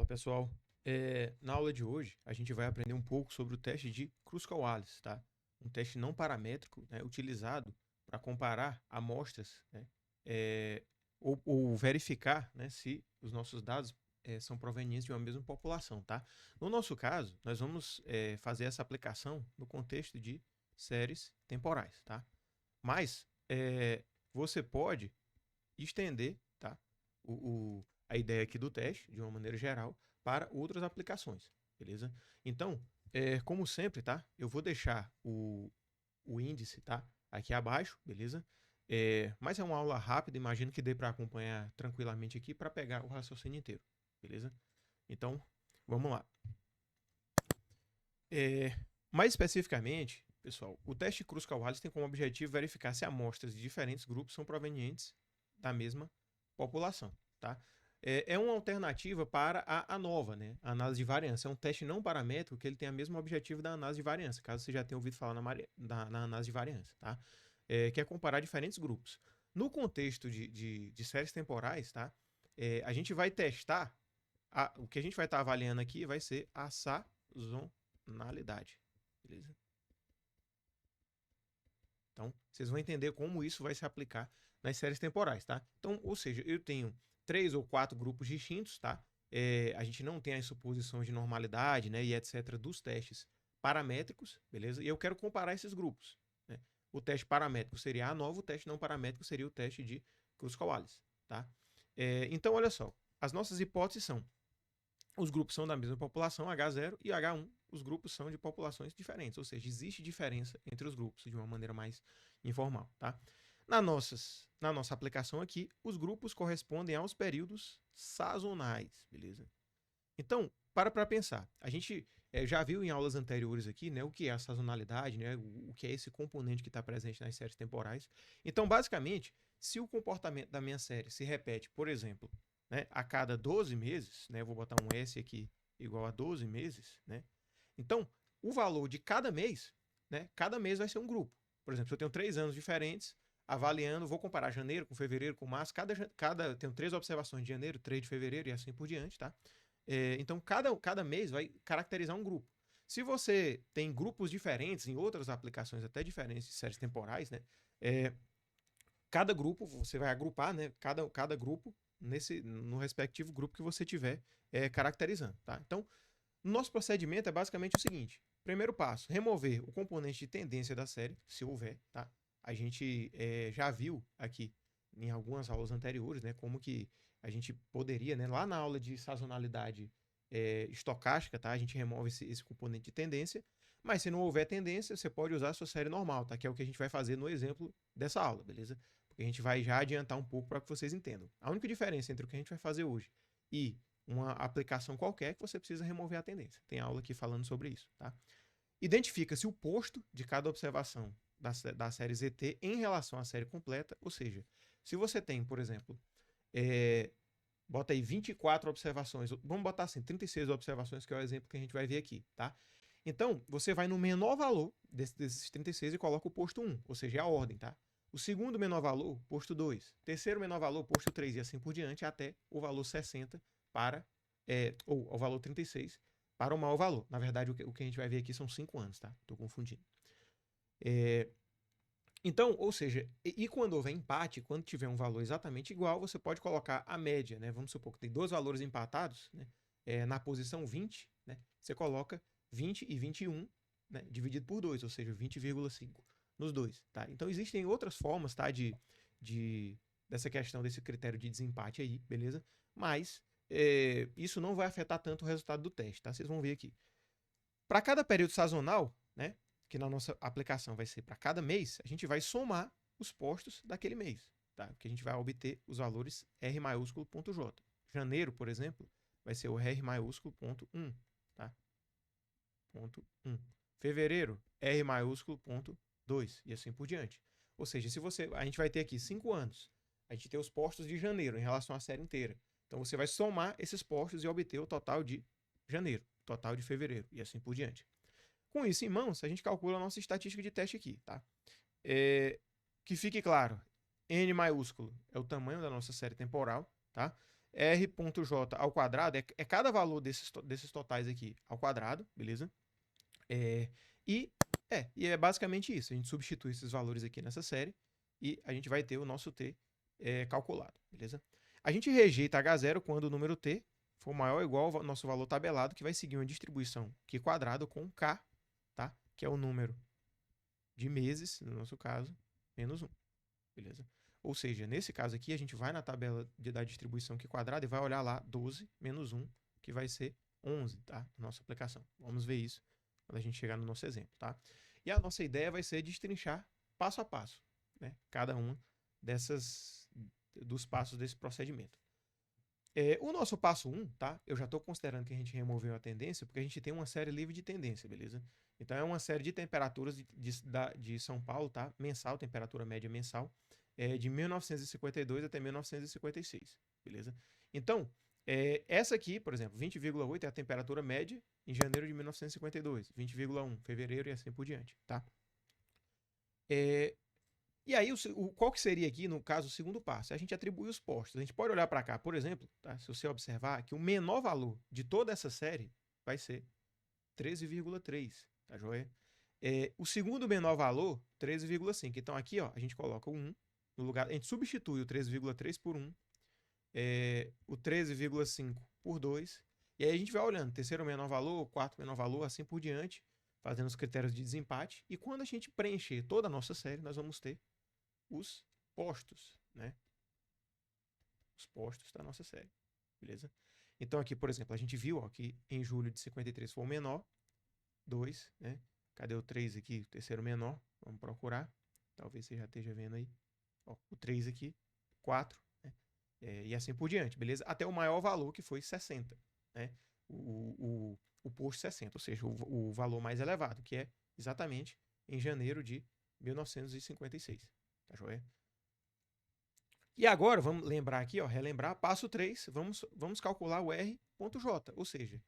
Fala pessoal, na aula de hoje a gente vai aprender um pouco sobre o teste de Kruskal-Wallis, tá? Um teste não paramétrico, né, utilizado para comparar amostras, né, é, ou verificar, né, se os nossos dados são provenientes de uma mesma população, tá? No nosso caso, nós vamos fazer essa aplicação no contexto de séries temporais, tá? Mas você pode estender, tá, a ideia aqui do teste, de uma maneira geral, para outras aplicações, beleza? Então, como sempre, tá? Eu vou deixar o índice, tá? Aqui abaixo, beleza? Mas é uma aula rápida, imagino que dê para acompanhar tranquilamente aqui para pegar o raciocínio inteiro, beleza? Então, vamos lá. Mais especificamente, pessoal, o teste Kruskal-Wallis tem como objetivo verificar se amostras de diferentes grupos são provenientes da mesma população, tá? É uma alternativa para a nova, né? A análise de variância. É um teste não paramétrico que ele tem o mesmo objetivo da análise de variância, caso você já tenha ouvido falar na análise de variância, tá? Que é comparar diferentes grupos. No contexto de séries temporais, tá? A gente vai testar, o que a gente vai estar avaliando aqui vai ser a sazonalidade, beleza? Então, vocês vão entender como isso vai se aplicar nas séries temporais, tá? Então, ou seja, eu tenho 3 ou 4 grupos distintos, tá? A gente não tem as suposições de normalidade, né, e etc. dos testes paramétricos, beleza? E eu quero comparar esses grupos, né? O teste paramétrico seria a nova, o teste não paramétrico seria o teste de Kruskal-Wallis, tá? Então, olha só, as nossas hipóteses são: os grupos são da mesma população, H0 e H1, os grupos são de populações diferentes, ou seja, existe diferença entre os grupos de uma maneira mais informal, tá? Na nossa aplicação aqui, os grupos correspondem aos períodos sazonais, beleza? Então, para pensar, a gente já viu em aulas anteriores aqui, né, o que é a sazonalidade, né, o que é esse componente que está presente nas séries temporais. Então, basicamente, se o comportamento da minha série se repete, por exemplo, né, a cada 12 meses, né, eu vou botar um S aqui igual a 12 meses, né, então, o valor de cada mês vai ser um grupo. Por exemplo, se eu tenho 3 anos diferentes, avaliando, vou comparar janeiro com fevereiro com março, tenho 3 observações de janeiro, 3 de fevereiro e assim por diante, tá? Então, cada mês vai caracterizar um grupo. Se você tem grupos diferentes em outras aplicações até diferentes de séries temporais, né? Cada grupo, você vai agrupar, né? Cada grupo no respectivo grupo que você tiver caracterizando, tá? Então, nosso procedimento é basicamente o seguinte: primeiro passo, remover o componente de tendência da série, se houver, tá? A gente já viu aqui em algumas aulas anteriores, né, como que a gente poderia, né, lá na aula de sazonalidade estocástica, tá? A gente remove esse componente de tendência, mas se não houver tendência, você pode usar a sua série normal, tá? Que é o que a gente vai fazer no exemplo dessa aula, beleza? Porque a gente vai já adiantar um pouco para que vocês entendam. A única diferença entre o que a gente vai fazer hoje e uma aplicação qualquer é que você precisa remover a tendência. Tem aula aqui falando sobre isso, tá? Identifica-se o posto de cada observação da série ZT em relação à série completa, ou seja, se você tem, por exemplo, bota aí 24 observações, vamos botar assim, 36 observações, que é o exemplo que a gente vai ver aqui, tá? Então, você vai no menor valor desses 36 e coloca o posto 1, ou seja, é a ordem, tá? O segundo menor valor, posto 2. Terceiro menor valor, posto 3 e assim por diante, até o valor 60 ou o valor 36 para o maior valor. Na verdade, o que a gente vai ver aqui são 5 anos, tá? Estou confundindo. Então, ou seja, e quando houver empate, quando tiver um valor exatamente igual, você pode colocar a média, né? Vamos supor que tem 2 valores empatados, né? Na posição 20, né? Você coloca 20 e 21, né? Dividido por 2, ou seja, 20,5 nos dois, tá? Então, existem outras formas, tá? Dessa questão, desse critério de desempate aí, beleza? Mas isso não vai afetar tanto o resultado do teste, tá? Vocês vão ver aqui. Para cada período sazonal, né? Que na nossa aplicação vai ser para cada mês, a gente vai somar os postos daquele mês, tá? Que a gente vai obter os valores R maiúsculo ponto J. Janeiro, por exemplo, vai ser o R maiúsculo ponto 1, tá? Ponto 1. Fevereiro, R maiúsculo ponto 2 e assim por diante. Ou seja, a gente vai ter aqui 5 anos, a gente tem os postos de janeiro em relação à série inteira. Então você vai somar esses postos e obter o total de janeiro, total de fevereiro e assim por diante. Com isso em mãos, a gente calcula a nossa estatística de teste aqui, tá? Que fique claro, N maiúsculo é o tamanho da nossa série temporal, tá? r.j ao quadrado é cada valor desses totais aqui ao quadrado, beleza? E é basicamente isso. A gente substitui esses valores aqui nessa série e a gente vai ter o nosso t calculado, beleza? A gente rejeita H0 quando o número t for maior ou igual ao nosso valor tabelado, que vai seguir uma distribuição Q quadrado com K, tá? Que é o número de meses, no nosso caso, menos 1, beleza? Ou seja, nesse caso aqui, a gente vai na tabela da distribuição Q quadrado e vai olhar lá 12 menos 1, que vai ser 11, tá? Nossa aplicação. Vamos ver isso quando a gente chegar no nosso exemplo, tá? E a nossa ideia vai ser destrinchar passo a passo, né? Cada uma dos passos desse procedimento. O nosso passo 1, tá? Eu já estou considerando que a gente removeu a tendência, porque a gente tem uma série livre de tendência, beleza? Então, é uma série de temperaturas de São Paulo, tá? Mensal, temperatura média mensal, de 1952 até 1956, beleza? Então, essa aqui, por exemplo, 20,8 é a temperatura média em janeiro de 1952, 20,1 fevereiro e assim por diante, tá? E aí, qual que seria aqui, no caso, o segundo passo? A gente atribui os postos. A gente pode olhar para cá, por exemplo, tá? Se você observar que o menor valor de toda essa série vai ser 13,3, tá joia? O segundo menor valor, 13,5. Então, aqui, ó, a gente coloca o 1 no lugar... A gente substitui o 13,3 por 1, o 13,5 por 2, e aí a gente vai olhando terceiro menor valor, quarto menor valor, assim por diante, fazendo os critérios de desempate, e quando a gente preencher toda a nossa série, nós vamos ter os postos, né? Os postos da nossa série, beleza? Então aqui, por exemplo, a gente viu ó, que em julho de 53 foi o menor, 2, né? Cadê o 3 aqui? O terceiro menor, vamos procurar. Talvez você já esteja vendo aí. Ó, o 3 aqui, 4, né? E assim por diante, beleza? Até o maior valor, que foi 60, né? O posto 60, ou seja, o valor mais elevado, que é exatamente em janeiro de 1956. Tá joia? E agora, vamos lembrar aqui, ó, relembrar, passo 3, vamos calcular o R.J, ou seja,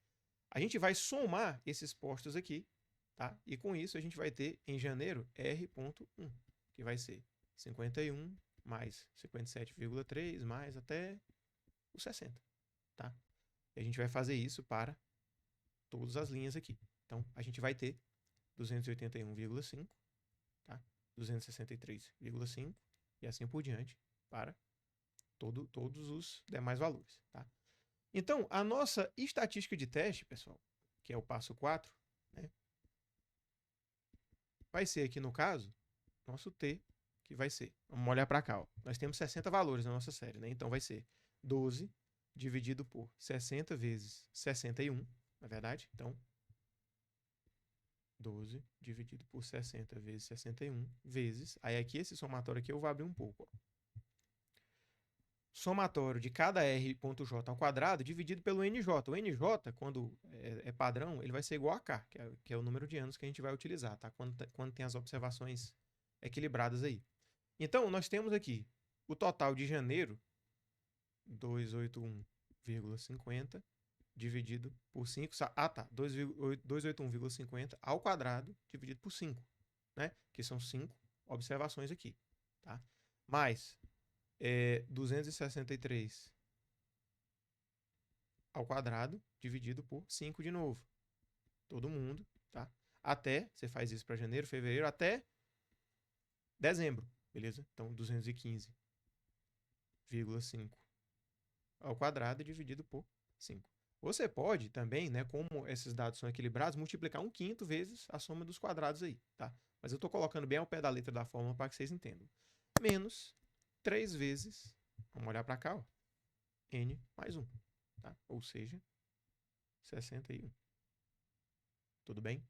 a gente vai somar esses postos aqui, tá? E com isso a gente vai ter em janeiro R.1, que vai ser 51 mais 57,3 mais até o 60, tá? E a gente vai fazer isso para todas as linhas aqui. Então, a gente vai ter 281,5, tá? 263,5 e assim por diante para todos os demais valores, tá? Então, a nossa estatística de teste, pessoal, que é o passo 4, né, vai ser aqui no caso, nosso T, que vai ser, vamos olhar para cá, ó, nós temos 60 valores na nossa série, né? Então vai ser 12 dividido por 60 vezes 61, na verdade, então 12 dividido por 60 vezes 61 vezes... Aí aqui, esse somatório aqui eu vou abrir um pouco. Ó. Somatório de cada R.J ao quadrado dividido pelo NJ. O NJ, quando é padrão, ele vai ser igual a K, que é o número de anos que a gente vai utilizar, tá? Quando tem as observações equilibradas aí. Então, nós temos aqui o total de janeiro, 281,50, dividido por 5, tá, 281,50 ao quadrado dividido por 5, né? Que são 5 observações aqui, tá? Mais 263 ao quadrado dividido por 5 de novo. Todo mundo, tá? Até, você faz isso para janeiro, fevereiro, até dezembro, beleza? Então, 215,5 ao quadrado dividido por 5. Você pode também, né, como esses dados são equilibrados, multiplicar 1/5 vezes a soma dos quadrados aí, tá? Mas eu estou colocando bem ao pé da letra da fórmula para que vocês entendam. Menos 3 vezes, vamos olhar para cá, ó, n mais 1, tá? Ou seja, 61. Tudo bem?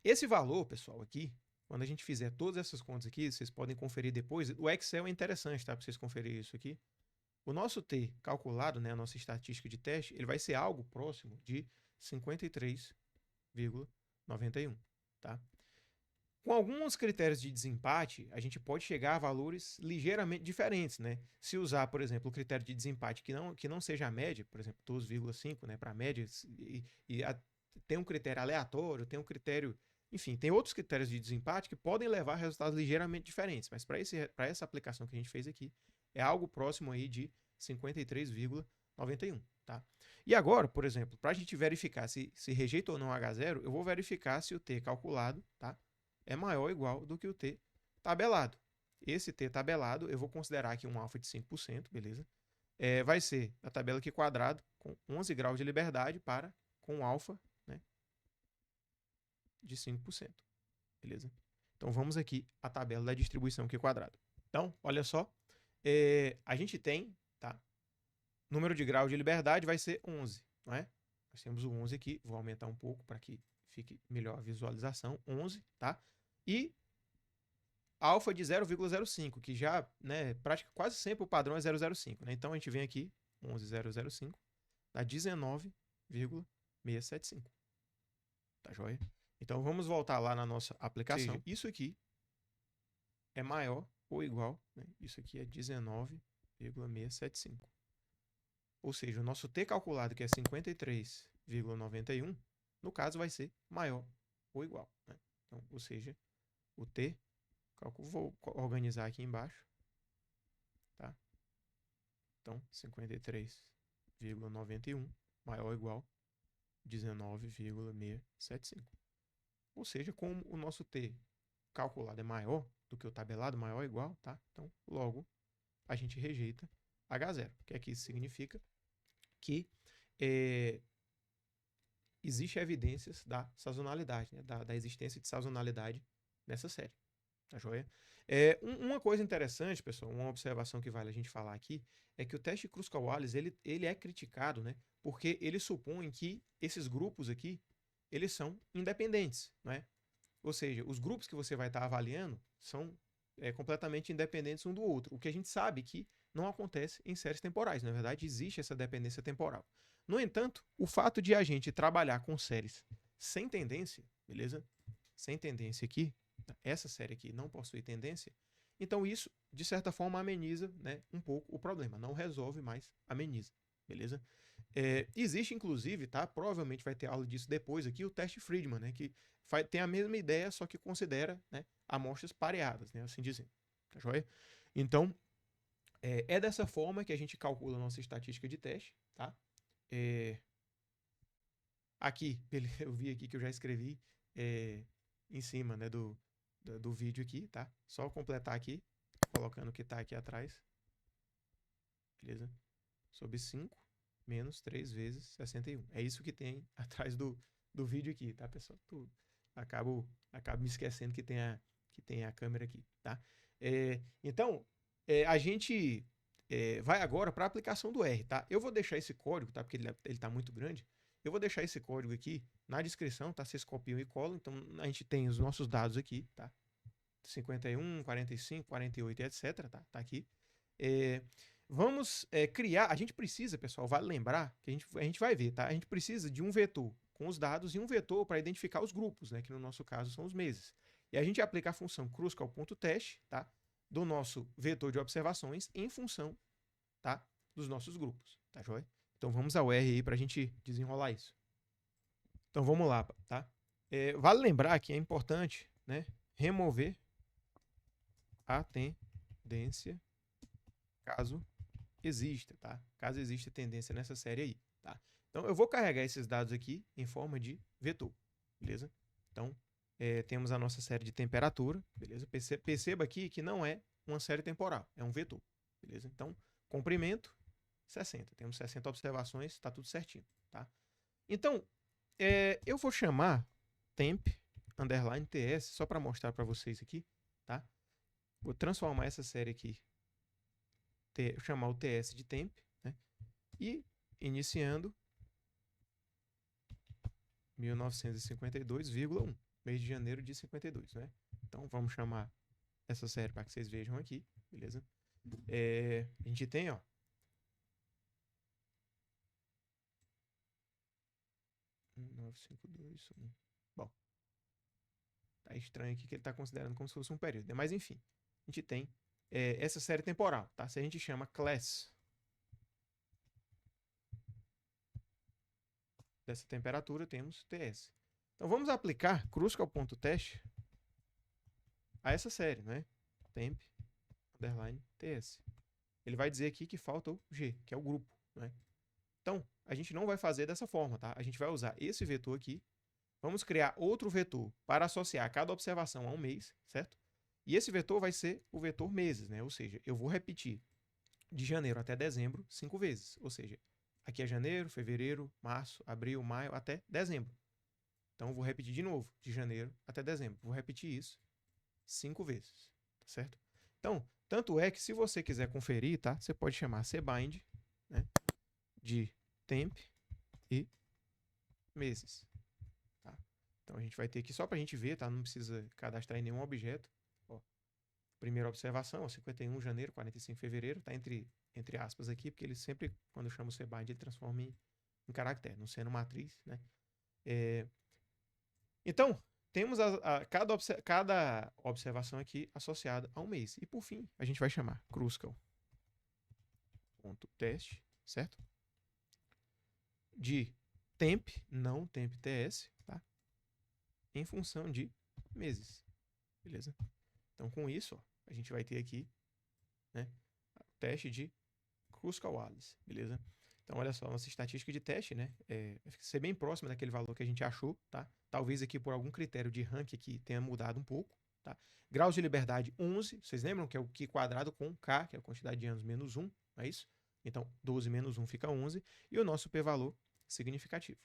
Esse valor, pessoal, aqui, quando a gente fizer todas essas contas aqui, vocês podem conferir depois. O Excel é interessante, tá? Para vocês conferirem isso aqui. O nosso T calculado, né, a nossa estatística de teste, ele vai ser algo próximo de 53,91, tá? Com alguns critérios de desempate, a gente pode chegar a valores ligeiramente diferentes, né? Se usar, por exemplo, o critério de desempate que não seja a média, por exemplo, 12,5, né, para a média, tem um critério aleatório, tem um critério... Enfim, tem outros critérios de desempate que podem levar a resultados ligeiramente diferentes, mas para essa aplicação que a gente fez aqui, é algo próximo aí de 53,91, tá? E agora, por exemplo, para a gente verificar se rejeita ou não H0, eu vou verificar se o T calculado, tá, é maior ou igual do que o T tabelado. Esse T tabelado, eu vou considerar aqui um alfa de 5%, beleza? Vai ser a tabela aqui quadrado com 11 graus de liberdade para com alfa, né, de 5%, beleza? Então, vamos aqui à tabela da distribuição Q quadrado. Então, olha só, a gente tem, tá, número de graus de liberdade vai ser 11, não é? Nós temos o 11 aqui, vou aumentar um pouco para que fique melhor a visualização, 11, tá? E alfa de 0,05, que já, né, quase sempre o padrão é 0,05, né? Então, a gente vem aqui, 11,005, dá 19,675. Tá joia? Então, vamos voltar lá na nossa aplicação. Seja, isso aqui é maior ou igual, né? Isso aqui é 19,675. Ou seja, o nosso T calculado, que é 53,91, no caso vai ser maior ou igual, né? Então, ou seja, o T, vou organizar aqui embaixo, tá? Então, 53,91 maior ou igual 19,675. Ou seja, como o nosso T calculado é maior do que o tabelado, maior ou igual, tá? Então, logo, a gente rejeita H0. O que é que isso significa? Que existe evidências da sazonalidade, né? da existência de sazonalidade nessa série. Tá joia? Uma coisa interessante, pessoal, uma observação que vale a gente falar aqui, é que o teste Kruskal-Wallis, ele é criticado, né? Porque ele supõe que esses grupos aqui, eles são independentes, né? Ou seja, os grupos que você vai estar avaliando são completamente independentes um do outro. O que a gente sabe que não acontece em séries temporais. Na verdade, existe essa dependência temporal. No entanto, o fato de a gente trabalhar com séries sem tendência, beleza? Sem tendência aqui, essa série aqui não possui tendência, então isso, de certa forma, ameniza, né, um pouco o problema. Não resolve, mas ameniza, beleza? Existe, inclusive, tá? Provavelmente vai ter aula disso depois aqui, o teste Friedman, né? Que tem a mesma ideia, só que considera, né, amostras pareadas, né? Assim dizendo. Tá joia? Então, é dessa forma que a gente calcula a nossa estatística de teste, tá? Aqui, eu vi aqui que eu já escrevi em cima, né, do vídeo aqui, tá? Só completar aqui, colocando o que tá aqui atrás. Beleza? Sobre 5 menos 3 vezes 61. É isso que tem atrás do vídeo aqui, tá, pessoal? Acabo me esquecendo que tem a câmera aqui, tá? Então, a gente vai agora para a aplicação do R, tá? Eu vou deixar esse código, tá? Porque ele tá muito grande. Eu vou deixar esse código aqui na descrição, tá? Vocês copiam e colam. Então, a gente tem os nossos dados aqui, tá? 51, 45, 48 e etc, tá? Tá aqui. Vamos criar, a gente precisa, pessoal, vale lembrar que a gente vai ver, tá? A gente precisa de um vetor com os dados e um vetor para identificar os grupos, né? Que no nosso caso são os meses. E a gente aplica a função Kruskal.test, tá? Do nosso vetor de observações em função, tá? Dos nossos grupos, tá joia? Então vamos ao R aí para a gente desenrolar isso. Então vamos lá, tá? Vale lembrar que é importante, né? Remover a tendência caso exista, tá? Caso exista tendência nessa série aí, tá? Então, eu vou carregar esses dados aqui em forma de vetor, beleza? Então, temos a nossa série de temperatura, beleza? Perceba aqui que não é uma série temporal, é um vetor, beleza? Então, comprimento, 60. Temos 60 observações, tá tudo certinho, tá? Então, eu vou chamar temp, underline ts, só para mostrar para vocês aqui, tá? Vou transformar essa série aqui, chamar o TS de temp, né? E iniciando 1952,1, mês de janeiro de 52, né? Então vamos chamar essa série para que vocês vejam aqui, beleza? A gente tem, ó, bom, tá estranho aqui que ele está considerando como se fosse um período, né? Mas enfim, a gente tem essa série temporal, tá? Se a gente chama class dessa temperatura, temos TS. Então vamos aplicar Kruskal.test a essa série, né? Temp, underline, TS. ele vai dizer aqui que falta o G, que é o grupo, né? Então, a gente não vai fazer dessa forma, tá? A gente vai usar esse vetor aqui. Vamos criar outro vetor para associar cada observação a um mês, certo? E esse vetor vai ser o vetor meses, né? Ou seja, eu vou repetir de janeiro até dezembro 5 vezes. Ou seja, aqui é janeiro, fevereiro, março, abril, maio, até dezembro. Então, eu vou repetir de novo, de janeiro até dezembro. Vou repetir isso 5 vezes, tá certo? Então, tanto é que se você quiser conferir, tá? Você pode chamar cbind, né, de temp e meses, tá? Então, a gente vai ter aqui só para a gente ver, tá? Não precisa cadastrar em nenhum objeto. Ó, primeira observação, ó, 51 de janeiro, 45 de fevereiro, tá entre aspas aqui, porque ele sempre, quando chama o cbind, ele transforma em caractere, não sendo matriz, né? Então, temos cada observação aqui associada a um mês. E por fim, a gente vai chamar Kruskal.test, certo? De temp, não temp ts, tá? Em função de meses, beleza? Então, com isso, ó, a gente vai ter aqui, né, o teste de Kruskal-Wallis, beleza? Então, olha só, nossa estatística de teste, né, vai ser bem próxima daquele valor que a gente achou, tá? Talvez aqui por algum critério de rank aqui tenha mudado um pouco, tá? Graus de liberdade 11, vocês lembram que é o Q quadrado com K, que é a quantidade de anos menos 1, não é isso? Então, 12 menos 1 fica 11, e o nosso p-valor significativo,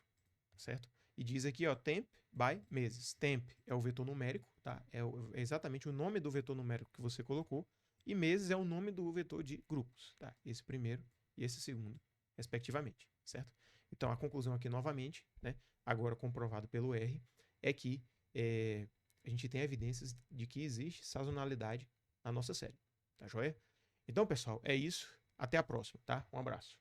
certo? E diz aqui, ó, temp by meses. Temp é o vetor numérico, tá? É exatamente o nome do vetor numérico que você colocou, e meses é o nome do vetor de grupos, tá? Esse primeiro e esse segundo, respectivamente, certo? Então, a conclusão aqui, novamente, né, agora comprovado pelo R, é que a gente tem evidências de que existe sazonalidade na nossa série, tá joia? Então, pessoal, é isso. Até a próxima, tá? Um abraço.